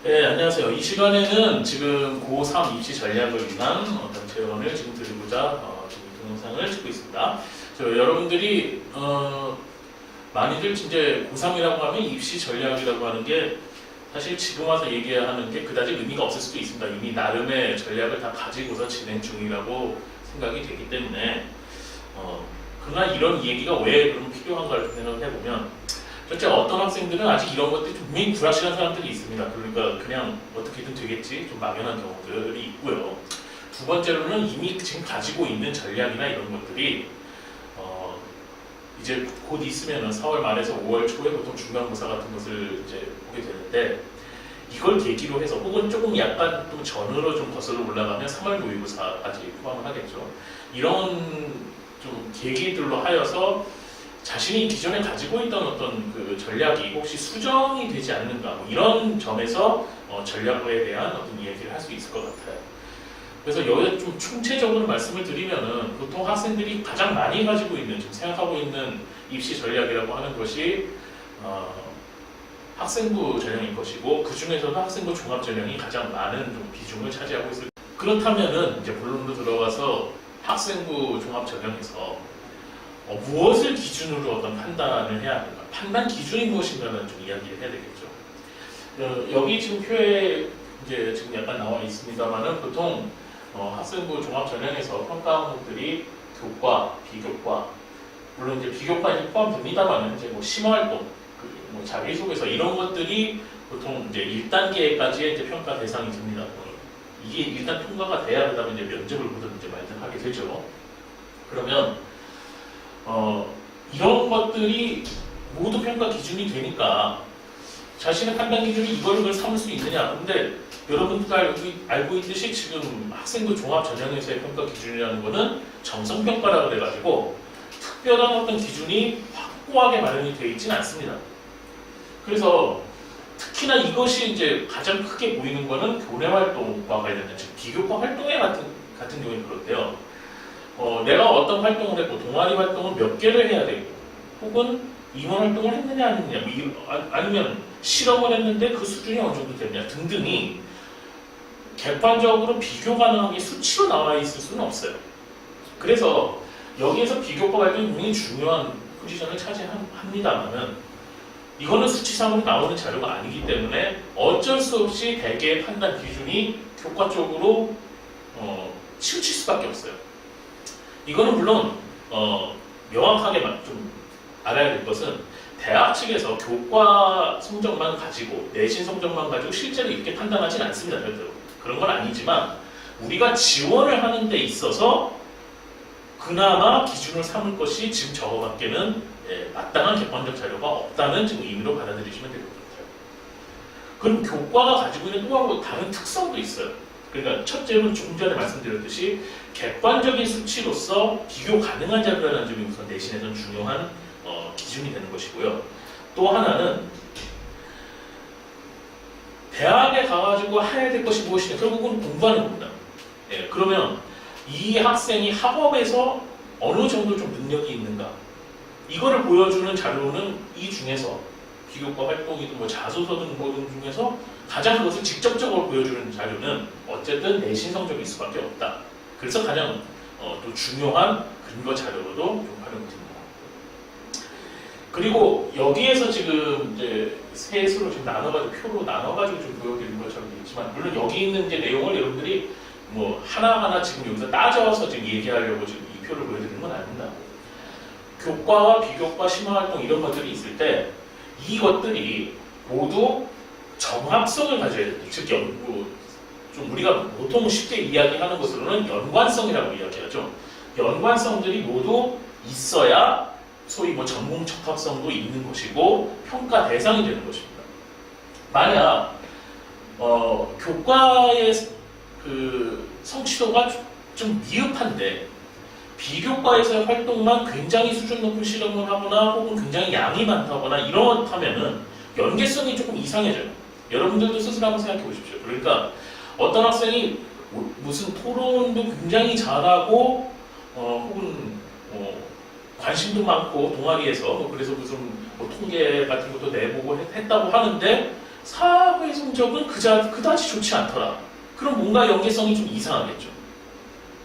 네, 안녕하세요. 이 시간에는 지금 고3 입시 전략을 위한 어떤 제언을 지금 드리고자 지금 동영상을 찍고 있습니다. 여러분들이 많이들 이제 고3이라고 하면 입시 전략이라고 하는 게 사실 지금 와서 얘기하는 게 그다지 의미가 없을 수도 있습니다. 이미 나름의 전략을 다 가지고서 진행 중이라고 생각이 되기 때문에 그러나 이런 얘기가 왜 그럼 필요한가를 생각을 해보면 실제 어떤 학생들은 아직 이런 것들이 좀 분명히 불확실한 사람들이 있습니다. 그러니까 그냥 어떻게든 되겠지 좀 막연한 경우들이 있고요. 두 번째로는 이미 지금 가지고 있는 전략이나 이런 것들이 이제 곧 있으면은 4월 말에서 5월 초에 보통 중간고사 같은 것을 이제 보게 되는데 이걸 계기로 해서 혹은 조금 약간 또 전으로 좀 거슬러 올라가면 3월 모의고사까지 포함을 하겠죠. 이런 좀 계기들로 하여서 자신이 기존에 가지고 있던 어떤 그 전략이 혹시 수정이 되지 않는가 뭐 이런 점에서 전략에 대한 어떤 이야기를 할 수 있을 것 같아요. 그래서 여기 좀 총체적으로 말씀을 드리면은 보통 학생들이 가장 많이 가지고 있는 지금 생각하고 있는 입시 전략이라고 하는 것이 학생부 전형일 것이고 그 중에서도 학생부 종합 전형이 가장 많은 좀 비중을 차지하고 있을. 그렇다면은 이제 본론으로 들어가서 학생부 종합 전형에서 무엇을 기준으로 어떤 판단을 해야 하는가? 판단 기준이 무엇인가는 좀 이야기를 해야 되겠죠. 여기 지금 표에 이제 지금 약간 나와 있습니다만은 보통 학생부 종합 전형에서 평가 항목들이 교과, 비교과, 물론 이제 비교과에 포함됩니다만은 이제 뭐 심화활동, 뭐 자기소개서 이런 것들이 보통 이제 1단계까지의 이제 평가 대상이 됩니다. 이게 일단 통과가 돼야 그다음에 이제 면접을 보든 이제 말든 하게 되죠. 그러면 이런 것들이 모두 평가 기준이 되니까 자신의 판단 기준이 이걸 삼을 수 있느냐. 근데 여러분도 알고 있듯이 지금 학생부 종합 전형에서의 평가 기준이라는 거는 정성평가라고 그래가지고 특별한 어떤 기준이 확고하게 마련이 되어 있지는 않습니다. 그래서 특히나 이것이 이제 가장 크게 보이는 거는 교내 활동과 관련된 즉 비교과 활동회 같은 경우에 그런데요. 내가 어떤 활동을 했고 동아리 활동을 몇 개를 해야 되고 혹은 임원 활동을 했느냐 안 했느냐 아니면 실험을 했는데 그 수준이 어느 정도 됐냐 등등이 객관적으로 비교 가능하게 수치로 나와 있을 수는 없어요. 그래서 여기에서 비교과 활동이 굉장히 중요한 포지션을 차지합니다만은 이거는 수치상으로 나오는 자료가 아니기 때문에 어쩔 수 없이 대개의 판단 기준이 교과 쪽으로 치우칠 수밖에 없어요. 이거는 물론 명확하게 좀 알아야 될 것은 대학 측에서 교과 성적만 가지고 내신 성적만 가지고 실제로 이렇게 판단하지는 않습니다. 절대로. 그런 건 아니지만 우리가 지원을 하는 데 있어서 그나마 기준을 삼을 것이 지금 저거밖에는 마땅한 객관적 자료가 없다는 지금 의미로 받아들이시면 될 것 같아요. 그럼 교과가 가지고 있는 또 다른 특성도 있어요. 그러니까 첫째로는 조금 전에 말씀드렸듯이 객관적인 수치로서 비교 가능한 자료라는 점이 우선 내신에서는 중요한 기준이 되는 것이고요. 또 하나는 대학에 가가지고 해야 될 것이 무엇이냐 결국은 공부하는 겁니다. 그러면 이 학생이 학업에서 어느 정도 좀 능력이 있는가 이거를 보여주는 자료는 이 중에서 비교과 활동이든 뭐 자소서든 뭐든 중에서 가장 그것을 직접적으로 보여주는 자료는 어쨌든 내신 성적일 수밖에 없다. 그래서 가장 또 중요한 근거 자료로도 좀 활용됩니다. 그리고 여기에서 지금 이제 셋으로 지금 나눠가지고 표로 나눠가지고 좀 보여드리는 것처럼 있지만 물론 여기 있는 이제 내용을 여러분들이 뭐 하나하나 지금 여기서 따져서 지금 얘기하려고 지금 이 표를 보여드리는 건 아닙니다. 교과와 비교과, 심화활동 이런 것들이 있을 때 이것들이 모두 정합성을 가져야 됩니다. 즉, 좀 우리가 보통 쉽게 이야기하는 것으로는 연관성이라고 이야기하죠. 연관성들이 모두 있어야 소위 뭐 전공 적합성도 있는 것이고 평가 대상이 되는 것입니다. 만약 교과의 그 성취도가 좀 미흡한데 비교과에서의 활동만 굉장히 수준 높은 실험을 하거나 혹은 굉장히 양이 많다거나 이렇다면은 연계성이 조금 이상해져요. 여러분들도 스스로 한번 생각해 보십시오. 그러니까 어떤 학생이 무슨 토론도 굉장히 잘하고 혹은 관심도 많고 동아리에서 그래서 무슨 뭐 통계 같은 것도 내보고 했다고 하는데 사회 성적은 그다지 좋지 않더라. 그럼 뭔가 연계성이 좀 이상하겠죠.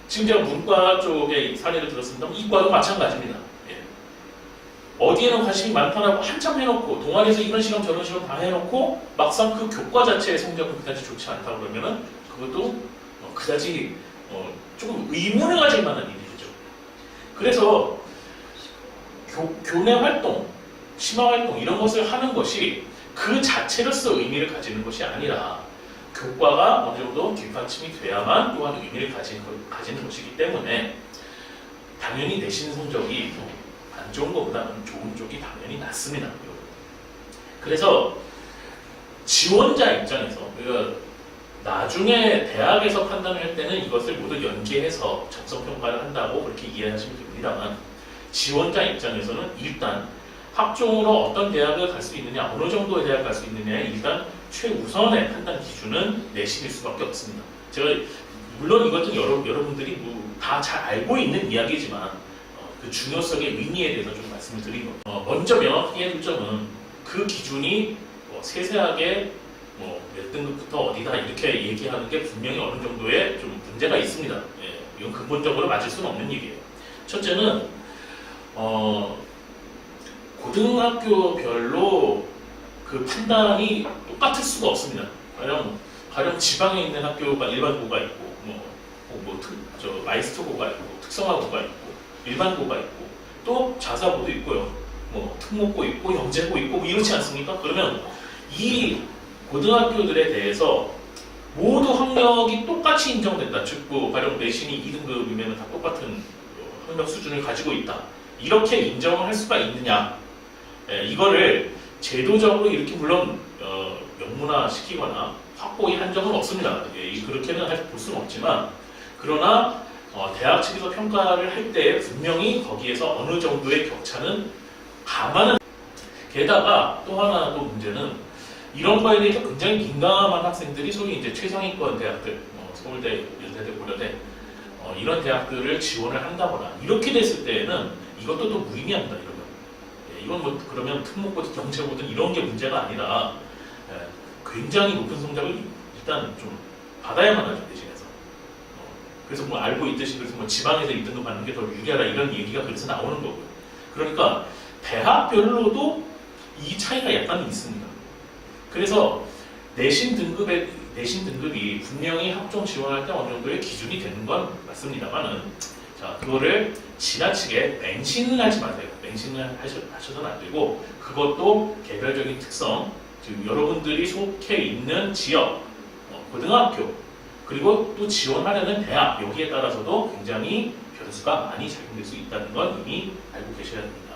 지금 제가 문과 쪽에 사례를 들었습니다. 이과도 마찬가지입니다. 예. 어디에는 관심이 많다라고 한참 해놓고 동아리에서 이런 실험 저런 실험 다 해놓고 막상 그 교과 자체의 성적은 그다지 좋지 않다 그러면은 그것도 그다지 조금 의문을 가질 만한 일이죠. 그래서 교내 활동, 심화 활동 이런 것을 하는 것이 그 자체로서 의미를 가지는 것이 아니라 교과가 어느 정도 뒷받침이 돼야만 또한 의미를 가지는 것이기 때문에 당연히 내신 성적이 안 좋은 것보다는 좋은 쪽이 당연히 낫습니다. 그래서 지원자 입장에서 나중에 대학에서 판단을 할 때는 이것을 모두 연계해서 적성평가를 한다고 그렇게 이해하시면 됩니다만 지원자 입장에서는 일단 학종으로 어떤 대학을 갈 수 있느냐, 어느 정도의 대학을 갈 수 있느냐에 일단 최우선의 판단 기준은 내신일 수밖에 없습니다. 제가 물론 이것은 여러분들이 다 잘 알고 있는 이야기지만 그 중요성의 의미에 대해서 좀 말씀을 드린 겁니다. 먼저 명확히 해둘 점은 그 기준이 세세하게 몇 등급부터 어디다 이렇게 얘기하는 게 분명히 어느 정도의 좀 문제가 있습니다. 예, 이건 근본적으로 맞을 수는 없는 얘기예요. 첫째는 고등학교별로 그 판단이 똑같을 수가 없습니다. 가령 지방에 있는 학교가 일반고가 있고, 마이스터고가 있고, 특성화고가 있고, 일반고가 있고, 또 자사고도 있고요. 특목고 있고, 영재고 있고, 이렇지 않습니까? 그러면 이 고등학교들에 대해서 모두 학력이 똑같이 인정된다. 즉, 가령 내신이 2등급이면 다 똑같은 학력 수준을 가지고 있다. 이렇게 인정을 할 수가 있느냐? 이거를 제도적으로 이렇게 물론 명문화 시키거나 확고히 한 적은 없습니다. 그렇게는 볼 수는 없지만 그러나 대학 측에서 평가를 할 때 분명히 거기에서 어느 정도의 격차는 감안은 게다가 또 하나 또 문제는 이런 거에 대해서 굉장히 민감한 학생들이 소위 이제 최상위권 대학들 서울대, 연세대, 고려대 이런 대학들을 지원을 한다거나 이렇게 됐을 때에는 이것도 또 무의미합니다. 이건 그러면 특목고든 영재고든 이런 게 문제가 아니라 굉장히 높은 성적을 일단 좀 받아야만 하죠, 대신해서. 그래서 알고 있듯이 그래서 지방에서 2등급 받는 게 더 유리하다 이런 얘기가 그래서 나오는 거고요. 그러니까 대학별로도 이 차이가 약간 있습니다. 그래서 내신 등급이 분명히 학종 지원할 때 어느 정도의 기준이 되는 건 맞습니다만은 자, 그거를 지나치게 맹신을 하지 마세요. 맹신을 하셔서는 안 되고 그것도 개별적인 특성, 즉 여러분들이 속해 있는 지역, 고등학교, 그리고 또 지원하려는 대학 여기에 따라서도 굉장히 변수가 많이 작용될 수 있다는 건 이미 알고 계셔야 됩니다.